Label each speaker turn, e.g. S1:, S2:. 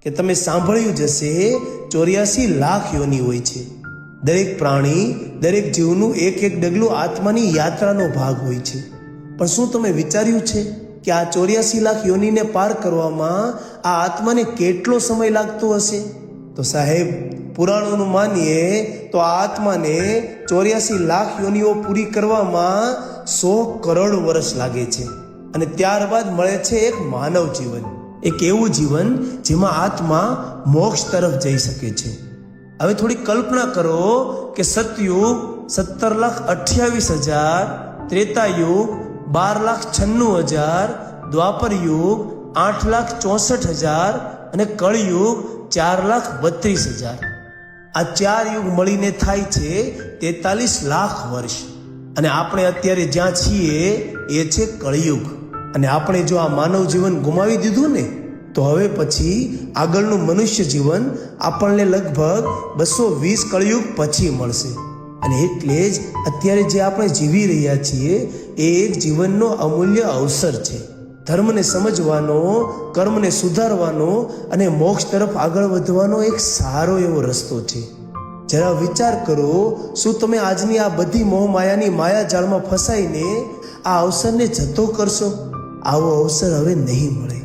S1: કે તમે સાંભળ્યું જ હશે 84 લાખ યોની હોય છે. દરેક પ્રાણી, દરેક જીવનું એક એક ડગલું આત્માની યાત્રાનો ભાગ હોય છે. પણ શું તમે વિચાર્યું છે કે આ 84 લાખ યોનીને પાર કરવામાં આ આત્માને કેટલો સમય લાગતો હશે? તો સાહેબ, પુરાણોનું માનીએ તો આ આત્માને 84 લાખ યોનીઓ પૂરી કરવામાં 100 કરોડ વર્ષ લાગે છે. અને ત્યારબાદ મળે છે એક માનવ જીવન, એક એવું જીવન જેમાં આત્મા મોક્ષ તરફ જઈ શકે છે. હવે થોડી કલ્પના કરો કે સતયુગ 17,28,000, ત્રેતાયુગ 12,96,000, દ્વાપર યુગ 8,64,000 અને કળયુગ 4,32,000. આ 4 યુગ મળીને થાય છે 43 લાખ વર્ષ. અને આપણે અત્યારે જ્યાં છીએ એ છે કળયુગ. અને આપણે જો આ માનવ જીવન ગુમાવી દીધું ને, તો હવે પછી આગળનું મનુષ્ય જીવન આપણને લગભગ 220 કળયુગ પછી મળશે. અને એટલે જ અત્યારે જે આપણે જીવી રહ્યા છીએ એ એક જીવનનો અમૂલ્ય અવસર છે. ધર્મને સમજવાનો, કર્મને સુધારવાનો અને મોક્ષ તરફ આગળ વધવાનો એક સારો એવો રસ્તો છે. જરા વિચાર કરો, શું તમે આજની આ બધી મોહમાયાની માયાજાળમાં ફસાઈને આ અવસરને જતો કરશો? આવો અવસર હવે નહીં મળે.